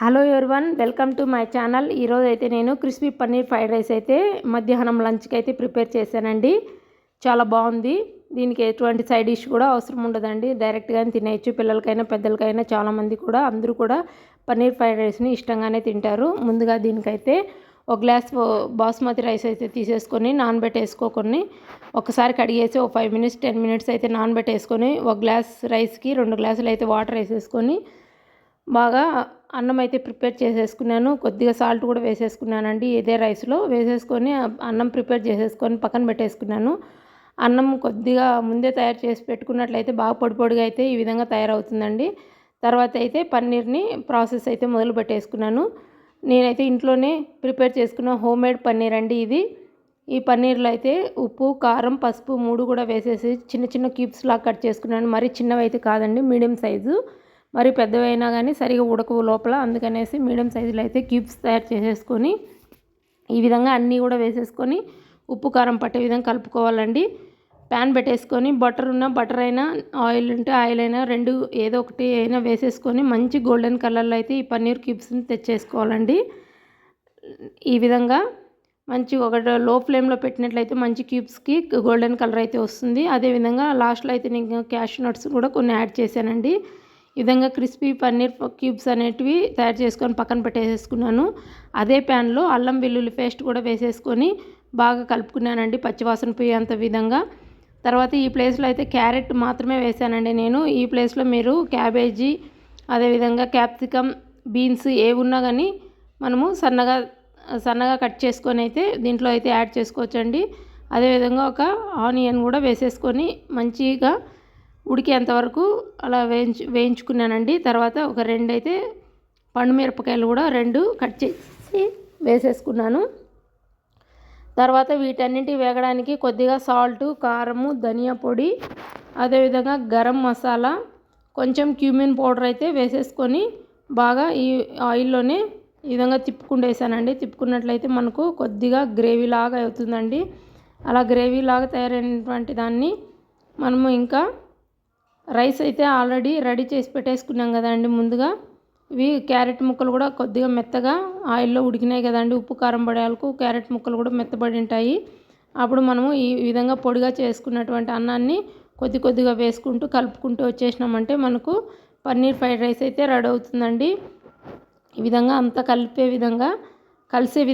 Hello everyone, welcome to my channel. ఈరోజు అయితే నేను క్రిస్పీ పన్నీర్ ఫ్రైడ్ రైస్ అయితే మధ్యాహ్నం లంచ్కి అయితే ప్రిపేర్ చేశానండి. చాలా బాగుంది. దీనికి ఎటువంటి సైడ్ డిష్ కూడా అవసరం ఉండదండి. డైరెక్ట్గానే తినేయచ్చు. పిల్లలకైనా పెద్దలకైనా చాలామంది కూడా అందరూ కూడా పన్నీర్ ఫ్రైడ్ రైస్ని ఇష్టంగానే తింటారు. ముందుగా దీనికైతే ఒక గ్లాస్ బాస్మతి రైస్ అయితే తీసేసుకొని నానబెట్టేసుకోకొని ఒకసారి కడిగేసి ఒక 5 మినిట్స్ 10 మినిట్స్ అయితే నానబెట్టేసుకొని ఒక గ్లాస్ రైస్కి 2 గ్లాసులు అయితే వాటర్ వేసేసుకొని బాగా అన్నం అయితే ప్రిపేర్ చేసేసుకున్నాను. కొద్దిగా సాల్ట్ కూడా వేసేసుకున్నానండి. ఇదే రైస్లో వేసేసుకొని అన్నం ప్రిపేర్ చేసేసుకొని పక్కన పెట్టేసుకున్నాను. అన్నం కొద్దిగా ముందే తయారు చేసి పెట్టుకున్నట్లయితే బాగా పొడి పొడిగా అయితే ఈ విధంగా తయారవుతుందండి. తర్వాత అయితే పన్నీర్ని ప్రాసెస్ అయితే మొదలు పెట్టేసుకున్నాను. నేనైతే ఇంట్లోనే ప్రిపేర్ చేసుకున్న హోమ్మేడ్ పన్నీర్ అండి ఇది. ఈ పన్నీర్లో అయితే ఉప్పు, కారం, పసుపు 3 కూడా వేసేసి చిన్న చిన్న క్యూబ్స్ లాగా కట్ చేసుకున్నాను. మరీ చిన్నవి అయితే కాదండి, మీడియం సైజు. మరి పెద్దవైనా కానీ సరిగా ఉడకవు లోపల, అందుకనేసి మీడియం సైజులో అయితే క్యూబ్స్ తయారు చేసేసుకొని ఈ విధంగా అన్నీ కూడా వేసేసుకొని ఉప్పు కారం పట్టే విధంగా కలుపుకోవాలండి. ప్యాన్ పెట్టేసుకొని బటర్ అయినా ఆయిల్ ఉంటే ఆయిల్ అయినా రెండు ఏదో ఒకటి అయినా వేసేసుకొని మంచి గోల్డెన్ కలర్లో అయితే ఈ పన్నీర్ క్యూబ్స్ని తెచ్చేసుకోవాలండి. ఈ విధంగా మంచి ఒక లో ఫ్లేమ్లో పెట్టినట్లయితే మంచి క్యూబ్స్కి గోల్డెన్ కలర్ అయితే వస్తుంది. అదేవిధంగా లాస్ట్లో అయితే నేను క్యాషూ నట్స్ కూడా కొన్ని యాడ్ చేశానండి. ఈ విధంగా క్రిస్పీ పన్నీర్ క్యూబ్స్ అనేటివి తయారు చేసుకొని పక్కన పెట్టేసుకున్నాను. అదే ప్యాన్లో అల్లం వెల్లుల్లి పేస్ట్ కూడా వేసేసుకొని బాగా కలుపుకున్నానండి, పచ్చివాసన పోయేంత విధంగా. తర్వాత ఈ ప్లేస్లో అయితే క్యారెట్ మాత్రమే వేసానండి నేను. ఈ ప్లేస్లో మీరు క్యాబేజీ, అదేవిధంగా క్యాప్సికమ్, బీన్స్ ఏవి ఉన్నా కానీ మనము సన్నగా కట్ చేసుకొని అయితే దీంట్లో అయితే యాడ్ చేసుకోవచ్చండి. అదేవిధంగా ఒక ఆనియన్ కూడా వేసేసుకొని మంచిగా ఉడికేంతవరకు అలా వేయించుకున్నానండి. తర్వాత ఒక 2 అయితే పండు మిరపకాయలు కూడా 2 కట్ చేసి వేసేసుకున్నాను. తర్వాత వీటన్నింటి వేగడానికి కొద్దిగా సాల్టు, కారము, ధనియా పొడి, అదేవిధంగా గరం మసాలా, కొంచెం క్యూమిన్ పౌడర్ అయితే వేసేసుకొని బాగా ఈ ఆయిల్లోనే ఈ విధంగా తిప్పుకుంటేసానండి. తిప్పుకున్నట్లయితే మనకు కొద్దిగా గ్రేవీ లాగా అవుతుందండి. అలా గ్రేవీ లాగా తయారైనటువంటి దాన్ని మనము ఇంకా రైస్ అయితే ఆల్రెడీ రెడీ చేసి పెట్టేసుకున్నాం కదండి ముందుగా. ఇవి క్యారెట్ ముక్కలు కూడా కొద్దిగా మెత్తగా ఆయిల్లో ఉడికినాయి కదండి. ఉప్పు కారం పడేలకు క్యారెట్ ముక్కలు కూడా మెత్తబడి ఉంటాయి. అప్పుడు మనము ఈ విధంగా పొడిగా చేసుకున్నటువంటి అన్నాన్ని కొద్దిగా వేసుకుంటూ కలుపుకుంటూ వచ్చేసినామంటే మనకు పన్నీర్ ఫ్రైడ్ రైస్ అయితే రెడీ అవుతుందండి. ఈ విధంగా అంతా కలిసే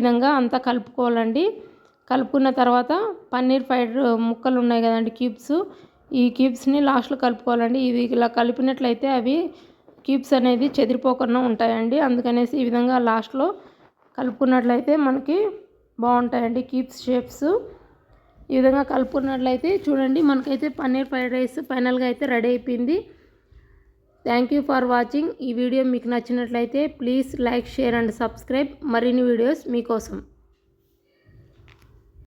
విధంగా అంతా కలుపుకోవాలండి. కలుపుకున్న తర్వాత పన్నీర్ ఫ్రైడ్ ముక్కలు ఉన్నాయి కదండి క్యూబ్స్, ఈ క్యూబ్స్ని లాస్ట్లో కలుపుకోవాలండి. ఇది ఇలా కలిపినట్లయితే అవి క్యూబ్స్ అనేది చెదిరిపోకుండా ఉంటాయండి. అందుకనేసి ఈ విధంగా లాస్ట్లో కలుపుకున్నట్లయితే మనకి బాగుంటాయండి క్యూబ్స్ షేప్స్. ఈ విధంగా కలుపుకున్నట్లయితే చూడండి మనకైతే పన్నీర్ ఫ్రైడ్ రైస్ ఫైనల్గా అయితే రెడీ అయిపోయింది. Thank you for watching. ఈ వీడియో మీకు నచ్చినట్లయితే please like, share and subscribe. మరిన్ని వీడియోస్ మీకోసం.